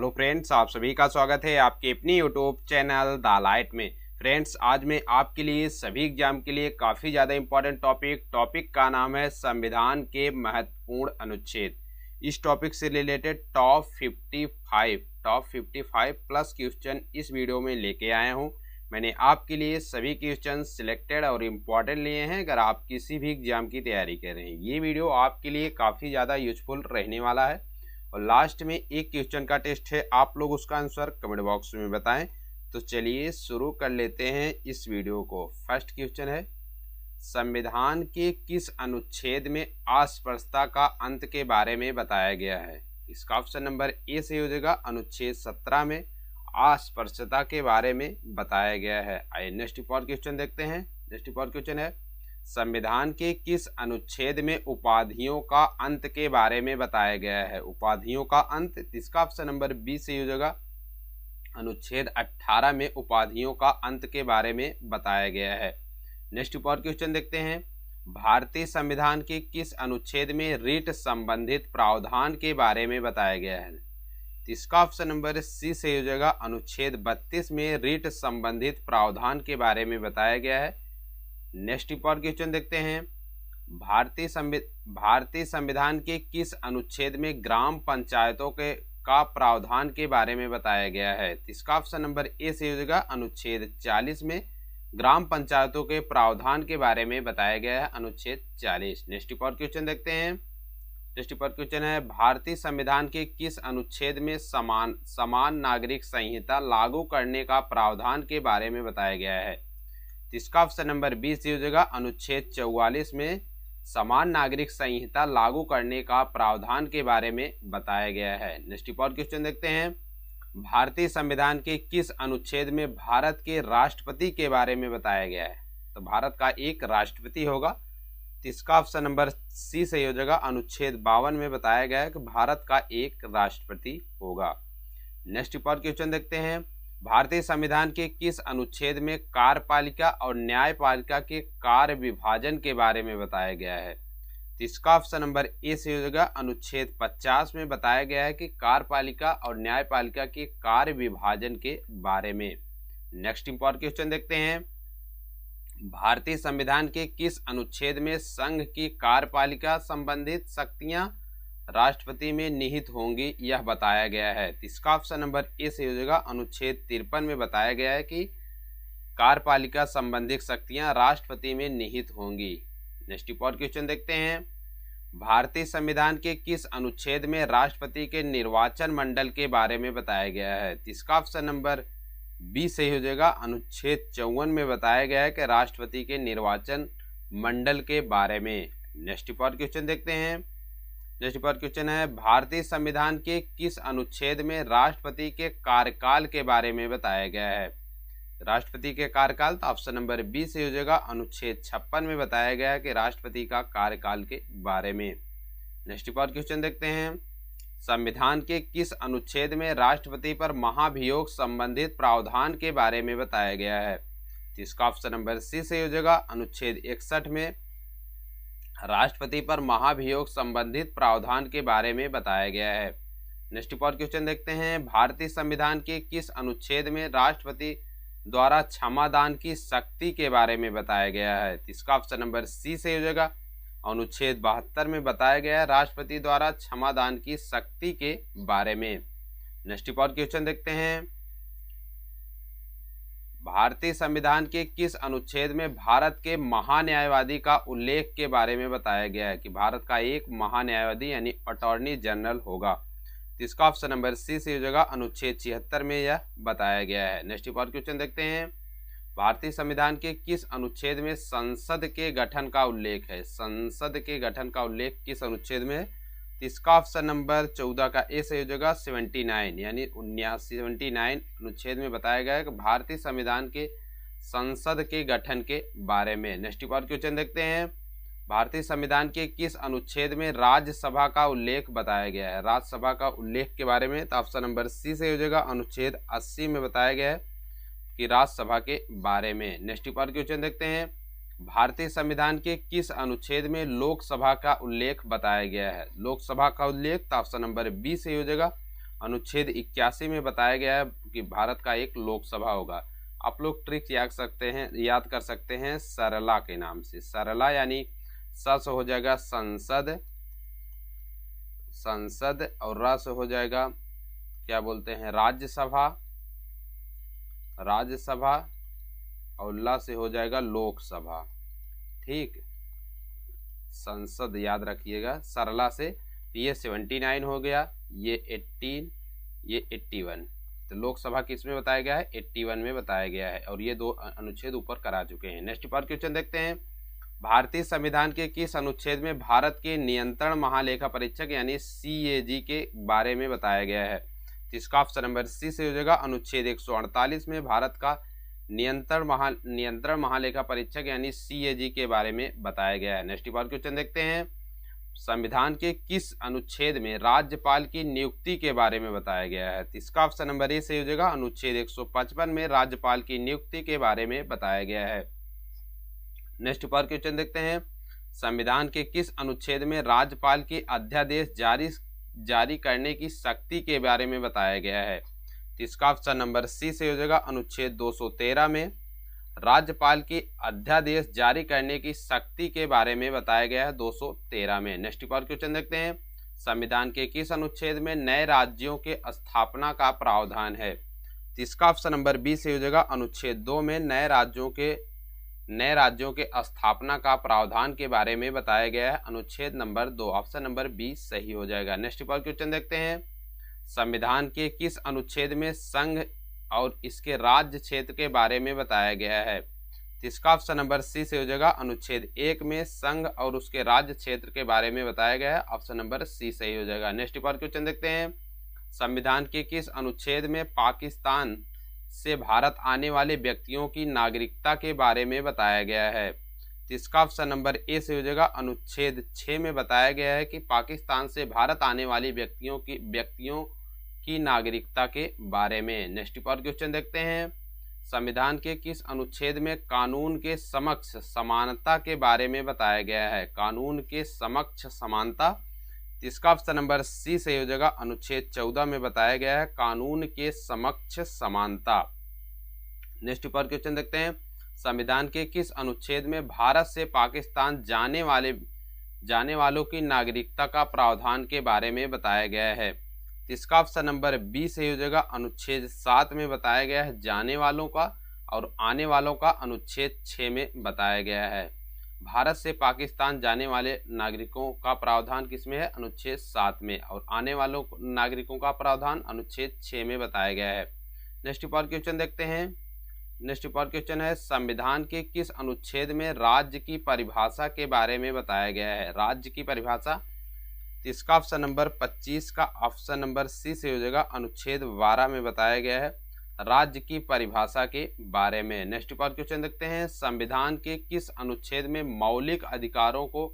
Hello friends, आप सभी का स्वागत है आपके अपनी यूट्यूब चैनल द लाइट में। फ्रेंड्स, आज मैं आपके लिए सभी एग्जाम के लिए काफ़ी ज़्यादा इंपॉर्टेंट टॉपिक का नाम है संविधान के महत्वपूर्ण अनुच्छेद। इस टॉपिक से रिलेटेड टॉप 55 प्लस क्वेश्चन इस वीडियो में लेके आया हूँ। मैंने आपके लिए सभी क्वेश्चन सिलेक्टेड और इम्पॉर्टेंट लिए हैं अगर आप किसी भी एग्जाम की तैयारी कर रहे हैं। ये वीडियो आपके लिए काफ़ी ज़्यादा यूजफुल रहने वाला है और लास्ट में एक क्वेश्चन का टेस्ट है, आप लोग उसका आंसर कमेंट बॉक्स में बताएं। तो चलिए शुरू कर लेते हैं इस वीडियो को। फर्स्ट क्वेश्चन है, संविधान के किस अनुच्छेद में अस्पृश्यता का अंत के बारे में बताया गया है? इसका ऑप्शन नंबर ए सही हो जाएगा। अनुच्छेद 17 में अस्पृश्यता के बारे में बताया गया है। आइए नेक्स्ट फॉर क्वेश्चन देखते हैं। नेक्स्ट फॉर क्वेश्चन है, संविधान के किस अनुच्छेद में उपाधियों का अंत के बारे में बताया गया है? उपाधियों का अंत, इसका ऑप्शन नंबर बी सही हो जाएगा। अनुच्छेद 18 में उपाधियों का अंत के बारे में बताया गया है। नेक्स्ट और क्वेश्चन देखते हैं, भारतीय संविधान के किस अनुच्छेद में रीट संबंधित प्रावधान के बारे में बताया गया है? इसका ऑप्शन नंबर सी सही हो जाएगा। अनुच्छेद 32 में रीट संबंधित प्रावधान के बारे में बताया गया है। नेक्स्ट पर क्वेश्चन देखते हैं, भारतीय संविधान के किस अनुच्छेद में ग्राम पंचायतों के का प्रावधान के बारे में बताया गया है? इसका ऑप्शन नंबर ए से हो जाएगा। अनुच्छेद 40 में ग्राम पंचायतों के प्रावधान के बारे में बताया गया है। अनुच्छेद 40। नेक्स्ट पर क्वेश्चन देखते हैं। नेक्स्ट पर क्वेश्चन है, भारतीय संविधान के किस अनुच्छेद में समान नागरिक संहिता लागू करने का प्रावधान के बारे में बताया गया है? इसका ऑप्शन नंबर बी से हो जाएगा। अनुच्छेद 44 में समान नागरिक संहिता लागू करने का प्रावधान के बारे में बताया गया है। नेक्स्ट और क्वेश्चन देखते हैं, भारतीय संविधान के किस अनुच्छेद में भारत के राष्ट्रपति के बारे में बताया गया है? तो भारत का एक राष्ट्रपति होगा। इसका ऑप्शन नंबर सी सही हो जाएगा। अनुच्छेद 52 में बताया गया है कि भारत का एक राष्ट्रपति होगा। नेक्स्ट और क्वेश्चन देखते हैं, भारतीय संविधान के किस अनुच्छेद में कार्यपालिका और न्यायपालिका के कार्य विभाजन के बारे में बताया गया है? इसका ऑप्शन नंबर ए से हो जाएगा। अनुच्छेद 50 में बताया गया है कि कार्यपालिका और न्यायपालिका के कार्य विभाजन के बारे में। नेक्स्ट इंपॉर्टेंट क्वेश्चन देखते हैं, भारतीय संविधान के किस अनुच्छेद में संघ की कार्यपालिका संबंधित शक्तियां राष्ट्रपति में निहित होंगी, यह बताया गया है? इसका ऑप्शन नंबर ए से हो जाएगा। अनुच्छेद 53 में बताया गया है कि कार्यपालिका संबंधित शक्तियां राष्ट्रपति में निहित होंगी। नेक्स्ट और क्वेश्चन देखते हैं, भारतीय संविधान के किस अनुच्छेद में राष्ट्रपति के निर्वाचन मंडल के बारे में बताया गया है? इसका ऑप्शन नंबर बी सही हो जाएगा। अनुच्छेद 54 में बताया गया है कि राष्ट्रपति के निर्वाचन मंडल के बारे में। नेक्स्ट और क्वेश्चन देखते हैं। नेक्स्ट पर क्वेश्चन है, भारतीय संविधान के किस अनुच्छेद में राष्ट्रपति के कार्यकाल के बारे में बताया गया है? राष्ट्रपति के कार्यकाल, तो ऑप्शन नंबर बी से हो जाएगा। अनुच्छेद 56 में बताया गया है कि राष्ट्रपति का कार्यकाल के बारे में। नेक्स्ट पर क्वेश्चन देखते हैं, संविधान के किस अनुच्छेद में राष्ट्रपति पर महाभियोग संबंधित प्रावधान के बारे में बताया गया है? इसका ऑप्शन नंबर सी से हो जाएगा। अनुच्छेद 61 में राष्ट्रपति पर महाभियोग संबंधित प्रावधान के बारे में बताया गया है। नेक्स्ट पर क्वेश्चन देखते हैं, भारतीय संविधान के किस अनुच्छेद में राष्ट्रपति द्वारा क्षमादान की शक्ति के बारे में बताया गया है? इसका ऑप्शन नंबर सी से हो जाएगा। अनुच्छेद 72 में बताया गया है राष्ट्रपति द्वारा क्षमादान की शक्ति के बारे में। नेक्स्ट पर क्वेश्चन देखते हैं, भारतीय संविधान के किस अनुच्छेद में भारत के महान्यायवादी का उल्लेख के बारे में बताया गया है कि भारत का एक महान्यायवादी यानी अटॉर्नी जनरल होगा? इसका ऑप्शन नंबर सी से हो जाएगा। अनुच्छेद 76 में यह बताया गया है। नेक्स्ट पर क्वेश्चन देखते हैं, भारतीय संविधान के किस अनुच्छेद में संसद के गठन का उल्लेख है? संसद के गठन का उल्लेख किस अनुच्छेद में है? इसका ऑप्शन नंबर 14 का ए से हो जाएगा। 79 यानी 79 अनुच्छेद में बताया गया है कि भारतीय संविधान के संसद के गठन के बारे में। नेक्स्ट पर क्वेश्चन देखते हैं, भारतीय संविधान के किस अनुच्छेद में राज्यसभा का उल्लेख बताया गया है? राज्यसभा का उल्लेख के बारे में, तो ऑप्शन नंबर सी से हो जाएगा। अनुच्छेद 80 में बताया गया है कि राज्यसभा के बारे में। नेक्स्ट पर क्वेश्चन देखते हैं, भारतीय संविधान के किस अनुच्छेद में लोकसभा का उल्लेख बताया गया है? लोकसभा का उल्लेख, तो ऑप्शन नंबर बी से हो जाएगा। अनुच्छेद 81 में बताया गया है कि भारत का एक लोकसभा होगा। आप लोग ट्रिक याद कर सकते हैं सरला के नाम से। सरला यानी स से हो जाएगा संसद, संसद, और र से हो जाएगा क्या बोलते हैं राज्यसभा, राज्यसभा, और ल से हो जाएगा लोकसभा। ठीक, संसद याद रखिएगा सरला से। ये 79 हो गया, ये 18, ये 81। तो लोकसभा किस में बताया गया है? 81 में बताया गया है, और ये 2 अनुच्छेद ऊपर करा चुके हैं। नेक्स्ट पर क्वेश्चन देखते हैं। भारतीय संविधान के किस अनुच्छेद में भारत के नियंत्रण महालेखा परीक्षक यानी CAG के बारे में बताया गया है? तो इसका ऑप्शन नंबर सी से हो जाएगा। अनुच्छेद 148 में भारत का नियंत्रण महालेखा परीक्षक यानी CAG के बारे में बताया गया है। नेक्स्ट बार क्वेश्चन देखते हैं। संविधान के किस अनुच्छेद में राज्यपाल की नियुक्ति के बारे में बताया गया है? तो इसका ऑप्शन नंबर ए से हो जाएगा। अनुच्छेद 155 में राज्यपाल की नियुक्ति के बारे में बताया गया है। नेक्स्ट पर क्वेश्चन देखते हैं। संविधान के किस अनुच्छेद में राज्यपाल की अध्यादेश जारी करने की शक्ति के बारे में बताया गया है? तो इसका ऑप्शन नंबर सी से हो जाएगा। अनुच्छेद 213 में राज्यपाल की अध्यादेश जारी करने की शक्ति के बारे में बताया गया है 213 में। नेक्स्ट पर क्वेश्चन देखते हैं। संविधान के किस अनुच्छेद में नए राज्यों के स्थापना का प्रावधान है? तो इसका ऑप्शन नंबर बी से हो जाएगा। अनुच्छेद 2 में नए राज्यों के स्थापना का प्रावधान के बारे में बताया गया है अनुच्छेद नंबर 2। ऑप्शन नंबर बी सही हो जाएगा। नेक्स्ट पर क्वेश्चन देखते हैं। संविधान के किस अनुच्छेद में संघ और इसके राज्य क्षेत्र के बारे में बताया गया है? तो इसका ऑप्शन नंबर सी से हो जाएगा। अनुच्छेद 1 में संघ और उसके राज्य क्षेत्र के बारे में बताया गया है। ऑप्शन नंबर सी सही हो जाएगा। नेक्स्ट पर क्वेश्चन देखते हैं। संविधान के किस अनुच्छेद में पाकिस्तान से भारत आने वाले व्यक्तियों की नागरिकता के बारे में बताया गया है? तो इसका ऑप्शन नंबर ए से हो जाएगा। अनुच्छेद 6 में बताया गया है कि पाकिस्तान से भारत आने वाले व्यक्तियों की नागरिकता के बारे में। नेक्स्ट पर क्वेश्चन देखते हैं। संविधान के किस अनुच्छेद में कानून के समक्ष समानता के बारे में बताया गया है? कानून के समक्ष समानता, इसका ऑप्शन नंबर सी से हो जाएगा। अनुच्छेद 14 में बताया गया है कानून के समक्ष समानता। नेक्स्ट पर क्वेश्चन देखते हैं। संविधान के किस अनुच्छेद में भारत से पाकिस्तान जाने वालों की नागरिकता का प्रावधान के बारे में बताया गया है? इसका ऑप्शन नंबर बी से हो जाएगा। अनुच्छेद 7 में बताया गया है जाने वालों का, और आने वालों का अनुच्छेद 6 में बताया गया है। भारत से पाकिस्तान जाने वाले नागरिकों का प्रावधान किसमें है? अनुच्छेद 7 में, और आने वालों नागरिकों का प्रावधान अनुच्छेद 6 में बताया गया है। नेक्स्ट पर क्वेश्चन देखते हैं। नेक्स्ट पर क्वेश्चन है। संविधान के किस अनुच्छेद में राज्य की परिभाषा के बारे में बताया गया है? राज्य की परिभाषा, इसका ऑप्शन नंबर 25 का ऑप्शन नंबर सी से हो जाएगा। अनुच्छेद 12 में बताया गया है राज्य की परिभाषा के बारे में। नेक्स्ट पर क्वेश्चन देखते हैं। संविधान के किस अनुच्छेद में मौलिक अधिकारों को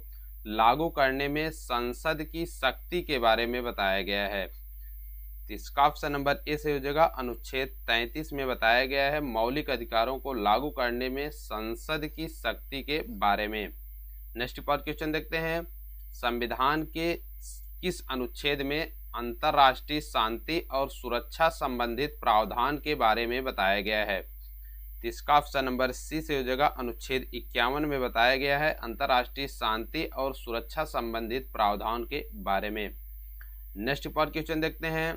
लागू करने में संसद की शक्ति के बारे में बताया गया है? इसका ऑप्शन नंबर ए से हो जाएगा। अनुच्छेद 33 में बताया गया है मौलिक अधिकारों को लागू करने में संसद की शक्ति के बारे में। नेक्स्ट पर क्वेश्चन देखते हैं। संविधान के किस अनुच्छेद में अंतर्राष्ट्रीय शांति और सुरक्षा संबंधित प्रावधान के बारे में बताया गया है? इसका ऑप्शन नंबर सी से हो जाएगा। अनुच्छेद 51 में बताया गया है अंतर्राष्ट्रीय शांति और सुरक्षा संबंधित प्रावधान के बारे में। नेक्स्ट पर क्वेश्चन देखते हैं।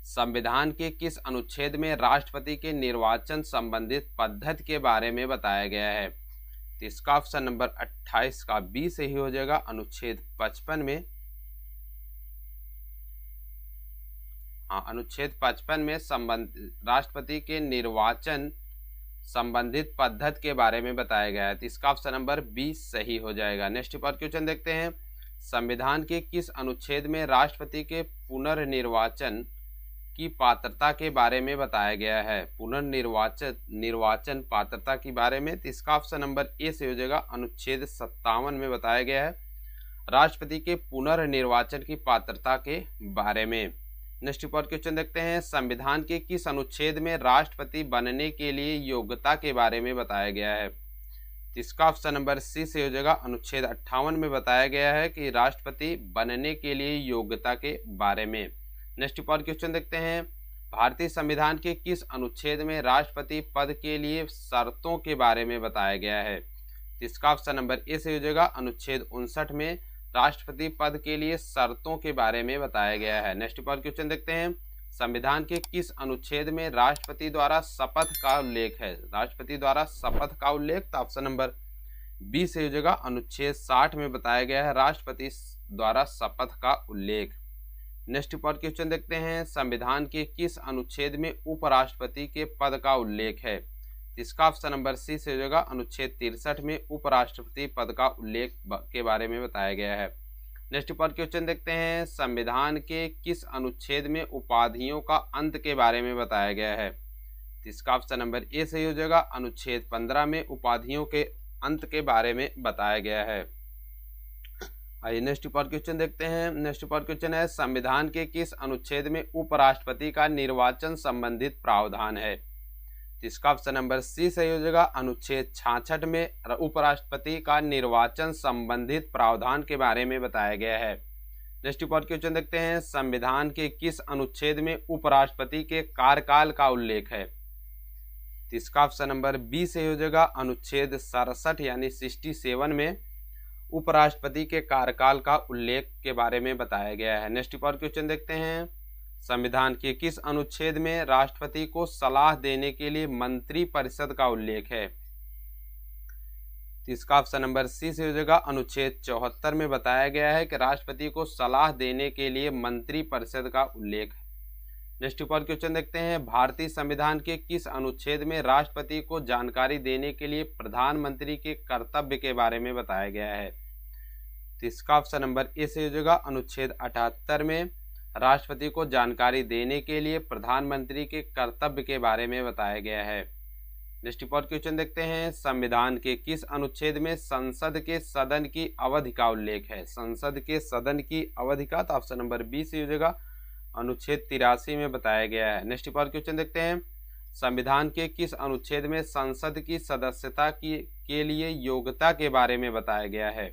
संविधान के किस अनुच्छेद में राष्ट्रपति के निर्वाचन संबंधित पद्धति के बारे में बताया गया है? तो इसका ऑप्शन नंबर 28 का बी से ही हो जाएगा। अनुच्छेद 55 में, अनुच्छेद 55 में राष्ट्रपति के निर्वाचन संबंधित पद्धति के बारे में बताया गया है। तो इसका ऑप्शन नंबर बी सही हो जाएगा। नेक्स्ट पर क्वेश्चन देखते हैं। संविधान के किस अनुच्छेद में राष्ट्रपति के पुनर्निर्वाचन की पात्रता के बारे में बताया गया है? पुनर्निर्वाचन पात्रता के बारे में। तो इसका ऑप्शन नंबर ए से हो जाएगा। अनुच्छेद 57 में बताया गया है राष्ट्रपति के पुनर्निर्वाचन की पात्रता के बारे में। नेक्स्ट पर क्वेश्चन देखते हैं। संविधान के किस अनुच्छेद में राष्ट्रपति बनने के लिए योग्यता के बारे में बताया गया है? इसका ऑप्शन नंबर सी से हो जाएगा। अनुच्छेद 58 में बताया गया है कि राष्ट्रपति बनने के लिए योग्यता के बारे में। नेक्स्ट पर क्वेश्चन देखते हैं, भारतीय संविधान के किस अनुच्छेद में राष्ट्रपति पद के लिए शर्तों के बारे में बताया गया है? इसका ऑप्शन नंबर ए सही हो जाएगा। अनुच्छेद 59 में राष्ट्रपति पद के लिए शर्तों के बारे में बताया गया है। नेक्स्ट पर क्वेश्चन देखते हैं, संविधान के किस अनुच्छेद में राष्ट्रपति द्वारा शपथ का उल्लेख है? राष्ट्रपति द्वारा शपथ का उल्लेख, तो ऑप्शन नंबर बी सही हो जाएगा। अनुच्छेद 60 में बताया गया है राष्ट्रपति द्वारा शपथ का उल्लेख। नेक्स्ट पर क्वेश्चन देखते हैं, संविधान के किस अनुच्छेद में उपराष्ट्रपति के पद का उल्लेख है? इसका ऑप्शन नंबर सी से हो जाएगा। अनुच्छेद 63 में उपराष्ट्रपति पद का उल्लेख के बारे में बताया गया है। नेक्स्ट पर क्वेश्चन देखते हैं, संविधान के किस अनुच्छेद में उपाधियों का अंत के बारे में बताया गया है? इसका ऑप्शन नंबर ए सही हो जाएगा। अनुच्छेद 15 में उपाधियों के अंत के बारे में बताया गया है। आइए नेक्स्ट पर क्वेश्चन देखते हैं। नेक्स्ट पर क्वेश्चन है, संविधान के किस अनुच्छेद में उपराष्ट्रपति का निर्वाचन संबंधित प्रावधान है? इसका ऑप्शन नंबर सी सही हो जाएगा। अनुच्छेद 66 में उपराष्ट्रपति का निर्वाचन संबंधित प्रावधान के बारे में बताया गया है। नेक्स्ट पर क्वेश्चन देखते हैं, संविधान के किस अनुच्छेद में उपराष्ट्रपति के कार्यकाल का उल्लेख है? इसका ऑप्शन नंबर बी सही हो जाएगा। अनुच्छेद 67 यानी 67 में उपराष्ट्रपति के कार्यकाल का उल्लेख के बारे में बताया गया है। नेक्स्ट पर क्वेश्चन देखते हैं, संविधान के किस अनुच्छेद में राष्ट्रपति को सलाह देने के लिए मंत्री परिषद का उल्लेख है? इसका ऑप्शन नंबर सी से हो जाएगा। अनुच्छेद 74 में बताया गया है कि राष्ट्रपति को सलाह देने के लिए मंत्री परिषद का उल्लेख है। नेक्स्ट पर क्वेश्चन देखते हैं, भारतीय संविधान के किस अनुच्छेद में राष्ट्रपति को जानकारी देने के लिए प्रधानमंत्री के कर्तव्य के बारे में बताया गया है? इसका ऑप्शन नंबर ए से हो जाएगा। अनुच्छेद 78 में राष्ट्रपति को जानकारी देने के लिए प्रधानमंत्री के कर्तव्य के बारे में बताया गया है। नेक्स्ट पर क्वेश्चन देखते हैं, संविधान के किस अनुच्छेद में संसद के सदन की अवधि का उल्लेख है? संसद के सदन की अवधि का, तो ऑप्शन नंबर बी से हो जाएगा। अनुच्छेद 83 में बताया गया है। नेक्स्ट पर क्वेश्चन देखते हैं, संविधान के किस अनुच्छेद में संसद की सदस्यता के लिए योग्यता के बारे में बताया गया है?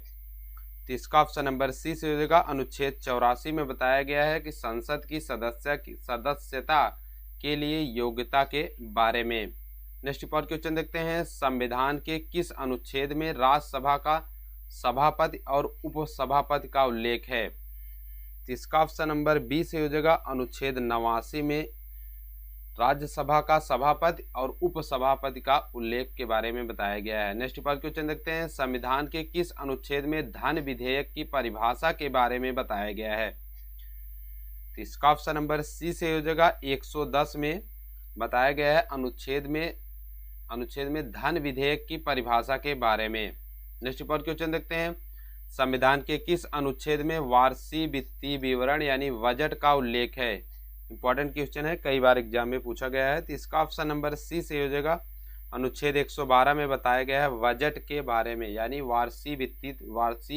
तो इसका ऑप्शन नंबर सी से हो जाएगा। अनुच्छेद 84 में बताया गया है कि संसद की सदस्यता के लिए योग्यता के बारे में। नेक्स्ट पर क्वेश्चन देखते हैं, संविधान के किस अनुच्छेद में राज्यसभा का सभापति और उपसभापति का उल्लेख है? तो इसका ऑप्शन नंबर बी से हो जाएगा। अनुच्छेद 89 में राज्यसभा का सभापति और उपसभापति का उल्लेख के बारे में बताया गया है। नेक्स्ट पर क्वेश्चन देखते हैं, संविधान के किस अनुच्छेद में धन विधेयक की परिभाषा के बारे में बताया गया है? तो इसका ऑप्शन नंबर सी से हो जाएगा। 110 में बताया गया है अनुच्छेद में धन विधेयक की परिभाषा के बारे में। नेक्स्ट पर क्वेश्चन देखते हैं, संविधान के किस अनुच्छेद में वार्षिक वित्तीय विवरण यानी बजट का उल्लेख है? इंपॉर्टेंट क्वेश्चन है, कई बार एग्जाम में पूछा गया है। तो इसका ऑप्शन नंबर सी से हो जाएगा। अनुच्छेद 112 में बताया गया है बजट के बारे में यानी वार्षिक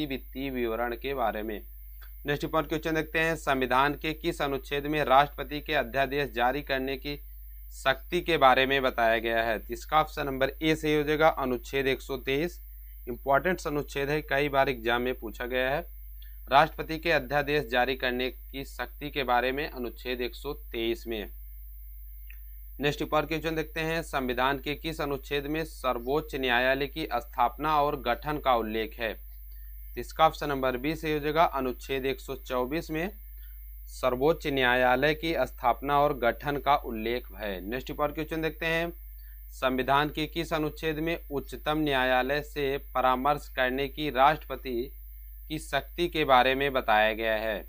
वित्तीय विवरण के बारे में। नेक्स्ट पर क्वेश्चन देखते हैं, संविधान के किस अनुच्छेद में राष्ट्रपति के अध्यादेश जारी करने की शक्ति के बारे में बताया गया है? तो इसका ऑप्शन नंबर ए से हो जाएगा। अनुच्छेद 123 इंपॉर्टेंट अनुच्छेद है, कई बार एग्जाम में पूछा गया है। राष्ट्रपति के अध्यादेश जारी करने की शक्ति के बारे में अनुच्छेद 123 में। नेक्स्ट पर क्वेश्चन देखते हैं, संविधान के किस अनुच्छेद में सर्वोच्च न्यायालय की स्थापना और गठन का उल्लेख है? इसका ऑप्शन नंबर बी से हो जाएगा। अनुच्छेद 124 में सर्वोच्च न्यायालय की स्थापना और गठन का उल्लेख है। नेक्स्ट पर क्वेश्चन देखते हैं, संविधान के किस अनुच्छेद में उच्चतम न्यायालय से परामर्श करने की राष्ट्रपति की शक्ति के बारे में बताया गया है?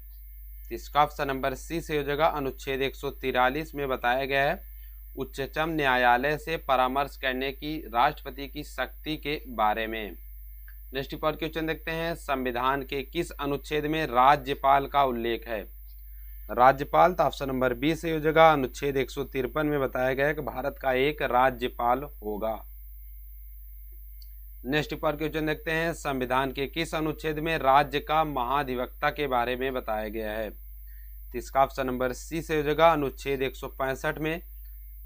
इसका ऑप्शन नंबर सी से हो जाएगा। अनुच्छेद 143 में बताया गया है उच्चतम न्यायालय से परामर्श करने की राष्ट्रपति की शक्ति के बारे में। नेक्स्ट पर क्वेश्चन देखते हैं, संविधान के किस अनुच्छेद में राज्यपाल का उल्लेख है? राज्यपाल, तो ऑप्शन नंबर बी से हो जाएगा। अनुच्छेद 153 में बताया गया है कि भारत का एक राज्यपाल होगा। नेक्स्ट पर क्वेश्चन देखते हैं, संविधान के किस अनुच्छेद में राज्य का महाधिवक्ता के बारे में बताया गया है? तो इसका ऑप्शन नंबर सी से हो जाएगा। अनुच्छेद 165 में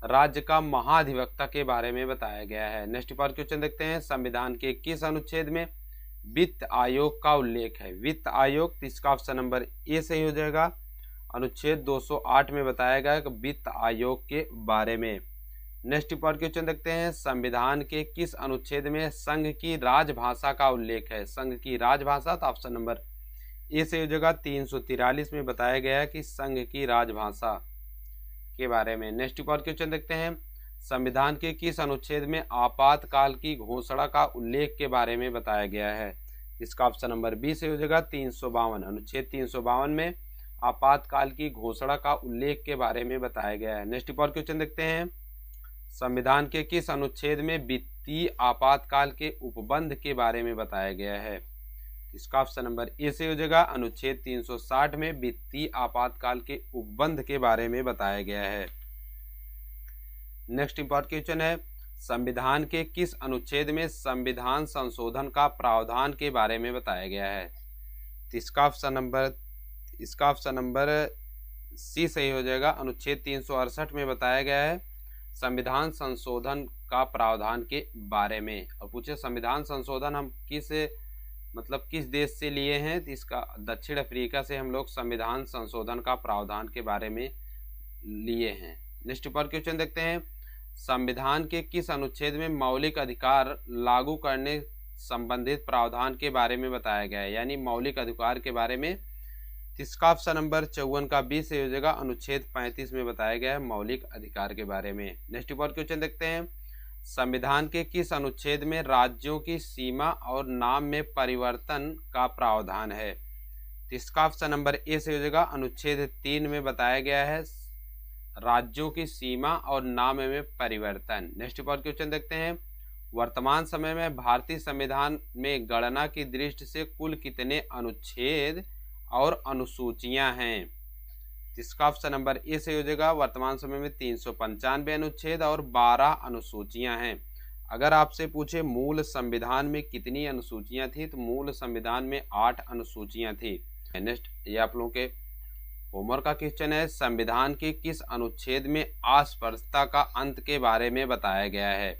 राज्य का महाधिवक्ता के बारे में बताया गया है। नेक्स्ट पर क्वेश्चन देखते हैं, संविधान के किस अनुच्छेद में वित्त आयोग का उल्लेख है? वित्त आयोग, तो इसका ऑप्शन नंबर ए सही हो जाएगा। अनुच्छेद 208 में बताया गया कि वित्त आयोग के बारे में। नेक्स्ट इंपॉर्टेंट क्वेश्चन देखते हैं, संविधान के किस अनुच्छेद में संघ की राजभाषा का उल्लेख है? संघ की राजभाषा, तो ऑप्शन नंबर ए से हो जाएगा 343 में बताया गया है कि संघ की राजभाषा के बारे में। नेक्स्ट इंपॉर्टेंट क्वेश्चन देखते हैं, संविधान के किस अनुच्छेद में आपातकाल की घोषणा का उल्लेख के बारे में बताया गया है? इसका ऑप्शन नंबर बी से हो जाएगा 352। अनुच्छेद 352 में आपातकाल की घोषणा का उल्लेख के बारे में बताया गया है। नेक्स्ट इंपॉर्टेंट क्वेश्चन देखते हैं, संविधान के किस अनुच्छेद में वित्तीय आपातकाल के उपबंध के बारे में बताया गया है? इसका ऑप्शन नंबर ए से हो जाएगा अनुच्छेद 360 में वित्तीय आपातकाल के उपबंध के बारे में बताया गया है। नेक्स्ट इंपॉर्टेंट क्वेश्चन है, संविधान के किस अनुच्छेद में संविधान संशोधन का प्रावधान के बारे में बताया गया है? इसका ऑप्शन नंबर सी सही हो जाएगा। अनुच्छेद 368 में बताया गया है संविधान संशोधन का प्रावधान के बारे में। और पूछे संविधान संशोधन हम किस देश से लिए हैं? तो इसका दक्षिण अफ्रीका से हम लोग संविधान संशोधन का प्रावधान के बारे में लिए हैं। नेक्स्ट पर क्वेश्चन देखते हैं, संविधान के किस अनुच्छेद में मौलिक अधिकार लागू करने संबंधित प्रावधान के बारे में बताया गया है? यानी मौलिक अधिकार के बारे में। इसका ऑप्शन नंबर 54 का बी से हो जाएगा। अनुच्छेद 35 में बताया गया है मौलिक अधिकार के बारे में। नेक्स्ट पर क्वेश्चन देखते हैं, संविधान के किस अनुच्छेद में राज्यों की सीमा और नाम में परिवर्तन का प्रावधान है? इसका ऑप्शन नंबर ए से हो जाएगा। अनुच्छेद 3 में बताया गया है राज्यों की सीमा और नाम में परिवर्तन। नेक्स्ट पर क्वेश्चन देखते हैं, वर्तमान समय में भारतीय संविधान में गणना की दृष्टि से कुल कितने अनुच्छेद और अनुसूचियां हैं? इसका ऑप्शन नंबर ए से हो जाएगा। वर्तमान समय में 395 अनुच्छेद और 12 अनुसूचियां हैं। अगर आपसे पूछे मूल संविधान में कितनी अनुसूचियां थी, तो मूल संविधान में 8 अनुसूचियां थी। नेक्स्ट ये आप लोगों के होमवर्क का क्वेश्चन है, संविधान के किस अनुच्छेद में अस्पृश्यता का अंत के बारे में बताया गया है?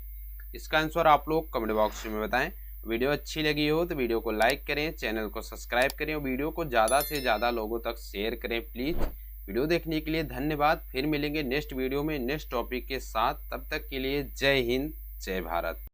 इसका आंसर आप लोग कमेंट बॉक्स में बताएं। वीडियो अच्छी लगी हो तो वीडियो को लाइक करें, चैनल को सब्सक्राइब करें और वीडियो को ज़्यादा से ज़्यादा लोगों तक शेयर करें प्लीज़। वीडियो देखने के लिए धन्यवाद। फिर मिलेंगे नेक्स्ट वीडियो में नेक्स्ट टॉपिक के साथ। तब तक के लिए जय हिंद, जय भारत।